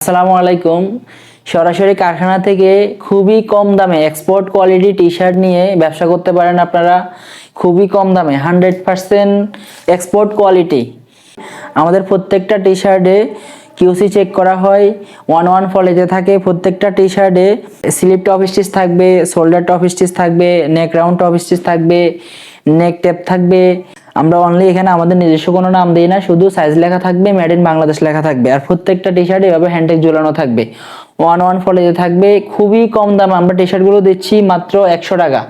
আসসালামু আলাইকুম। সরাসরি কারখানা থেকে খুবই কম দামে এক্সপোর্ট কোয়ালিটি টি শার্ট নিয়ে ব্যবসা করতে পারেন আপনারা। খুবই কম দামে 100% এক্সপোর্ট কোয়ালিটি। আমাদের প্রত্যেকটা টি শার্টে কিউসি চেক করা হয়, 1 ফলিতে থাকে। প্রত্যেকটা টি শার্টে স্লিপ টপ স্টিচ থাকবে, শোল্ডার টপ স্টিচ থাকবে, নেক রাউন্ড টপ স্টিচ থাকবে, নেক টেপ থাকবে। আমরা অনলি এখানে আমাদের নিজস্ব কোনো নাম দিই না, শুধু সাইজ লেখা থাকবে, মেড ইন বাংলাদেশ লেখা থাকবে। আর প্রত্যেকটা টি শার্ট এভাবে হ্যান্ডটেক ঝোলানো থাকবে, 1 ফলিতে থাকবে। খুবই কম দামে আমরা টি শার্টগুলো দিচ্ছি মাত্র 100 টাকা,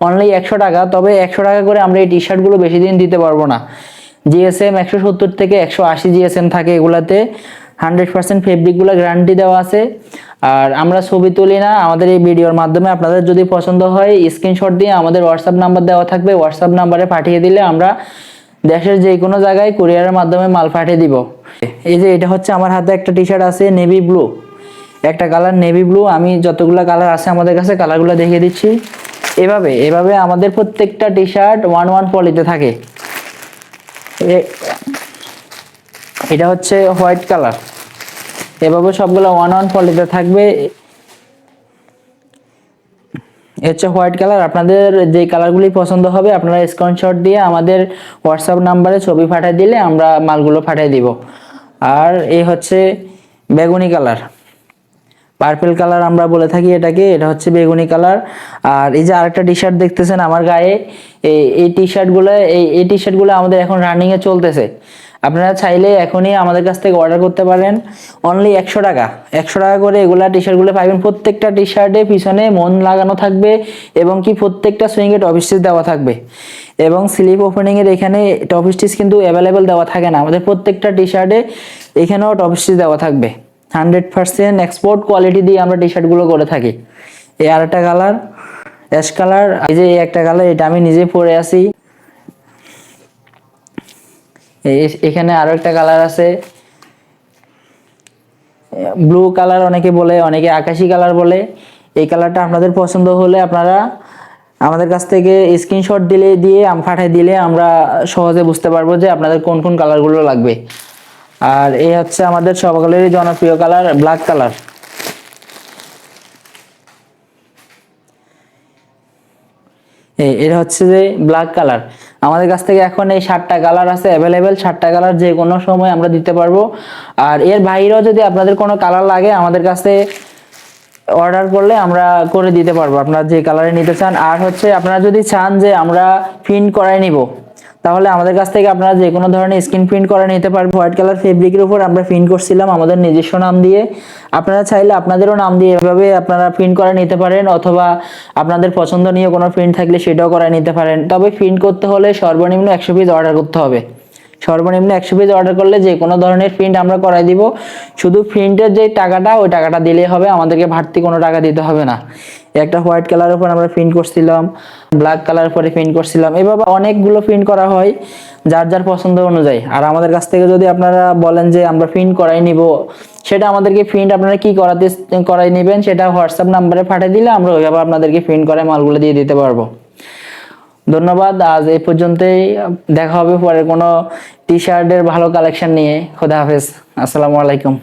অনলি 100 টাকা। তবে 100 টাকা করে আমরা এই টি শার্টগুলো বেশি দিন দিতে পারবো না। জিএসএম 170 থেকে 180 জিএসএম থাকে এগুলাতে। 100% ফেব্রিকগুলো গ্যারান্টি দেওয়া আছে। আর আমরা ছবি তুলি না, আমাদের এই ভিডিওর মাধ্যমে আপনাদের যদি পছন্দ হয় স্ক্রিনশট দিয়ে আমাদের হোয়াটসঅ্যাপ নাম্বার দেওয়া থাকবে, হোয়াটসঅ্যাপ নাম্বারে পাঠিয়ে দিলে আমরা দেশের যে কোনো জায়গায় কুরিয়ারের মাধ্যমে মাল পাঠিয়ে দিব। এই যে এটা হচ্ছে আমার হাতে একটা টি শার্ট আছে নেভি ব্লু, একটা কালার নেভি ব্লু। আমি যতগুলো কালার আছে আমাদের কাছে কালারগুলো দেখিয়ে দিচ্ছি। এভাবে এভাবে আমাদের প্রত্যেকটা টি শার্ট 1 পলিতে থাকে। এটা হচ্ছে হোয়াইট কালার, এভাবে সবগুলো 1 পলিতে থাকবে। হচ্ছে হোয়াইট কালার। আপনাদের যে কালারগুলি পছন্দ হবে আপনারা স্ক্রিনশট দিয়ে আমাদের হোয়াটসঅ্যাপ নাম্বারে ছবি পাঠিয়ে দিলে আমরা মালগুলো পাঠিয়ে দিব। আর এই হচ্ছে বেগুনি কালার, পার্পল কালার আমরা বলে থাকি এটাকে, এটা হচ্ছে বেগুনি কালার। আর এই যে আরেকটা টি শার্ট দেখতেছেন আমার গায়ে, এই টি শার্টগুলো এই টি শার্টগুলো আমাদের এখন রানিং এ চলতেছে। আপনারা চাইলে এখনই আমাদের কাছ থেকে অর্ডার করতে পারেন, অনলি 100 টাকা। 100 টাকা করে এগুলা টি শার্টগুলো পাবেন। প্রত্যেকটা টি শার্টে পিছনে মন লাগানো থাকবে এবং কি প্রত্যেকটা সুইংয়ে টপ স্টিচ দেওয়া থাকবে। এবং স্লিপ ওপেনিং এর এখানে টপ স্টিচ কিন্তু অ্যাভেলেবেল দেওয়া থাকে না, আমাদের প্রত্যেকটা টি শার্টে এখানেও টপ স্টিচ দেওয়া থাকবে। 100% এক্সপোর্ট কোয়ালিটি দিয়ে আমরা টি শার্টগুলো করে থাকি। এই আরেকটা কালার অ্যাশ কালার, এই যে একটা কালার, এটা আমি নিজে পরে আছি। এখানে আরো একটা কালার আছে ব্লু কালার, অনেকে বলে, অনেকে আকাশি কালার বলে। এই কালারটা আপনাদের পছন্দ হলে আপনারা আমাদের কাছ থেকে স্ক্রিনশট দিয়ে পাঠিয়ে দিলে আমরা সহজে বুঝতে পারবো যে আপনাদের কোন কোন কালারগুলো লাগবে। আর এই হচ্ছে আমাদের সকলেরই জনপ্রিয় কালার ব্ল্যাক কালার। এটা হচ্ছে যে ব্ল্যাক কালার। আমাদের কাছ থেকে এখন এই 7টা কালার আছে অ্যাভেলেবেল। 7টা কালার যে কোনো সময় আমরা দিতে পারবো। আর এর বাইরেও যদি আপনাদের কোনো কালার লাগে আমাদের কাছে অর্ডার করলে আমরা করে দিতে পারবো, আপনারা যে কালারে নিতে চান। আর হচ্ছে আপনারা যদি চান যে আমরা প্রিন্ট করাই নিব, তাহলে আমাদের কাছ থেকে আপনারা যে কোনো ধরনের স্ক্রিন প্রিন্ট করে নিতে পারবেন। হোয়াইট কালার ফেব্রিকের উপর আমরা প্রিন্ট করছিলাম আমাদের নিজস্ব নাম দিয়ে। আপনারা চাইলে আপনাদেরও নাম দিয়ে এভাবে আপনারা প্রিন্ট করে নিতে পারেন, অথবা আপনাদের পছন্দনীয় কোনো প্রিন্ট থাকলে সেটাও করে নিতে পারেন। তবে প্রিন্ট করতে হলে সর্বনিম্ন 100 পিস অর্ডার করতে হবে। সর্বনিম্ন 100 পিস অর্ডার করলে যে কোনো ধরনের প্রিন্ট আমরা করাই দিব। শুধু প্রিন্টের যে টাকাটা ওই টাকাটা দিলেই হবে, আমাদেরকে বাড়তি কোনো টাকা দিতে হবে না। একটা হোয়াইট কালার উপর আমরা প্রিন্ট করছিলাম, ব্ল্যাক কালার পরে প্রিন্ট করছিলাম। এভাবে অনেকগুলো প্রিন্ট করা হয় যার যার পছন্দ অনুযায়ী। আর আমাদের কাছ থেকে যদি আপনারা বলেন যে আমরা প্রিন্ট করাই নিব, সেটা আমাদেরকে প্রিন্ট আপনারা কি করাই নেবেন সেটা হোয়াটসঅ্যাপ নাম্বারে পাঠিয়ে দিলে আমরা ওইভাবে আপনাদেরকে প্রিন্ট করে মালগুলো দিয়ে দিতে পারবো। ধন্যবাদ, আজ এই পর্যন্তই। দেখা হবে পরে কোনো টি শার্টের ভালো কালেকশন নিয়ে। খোদা হাফেজ, আসসালামু আলাইকুম।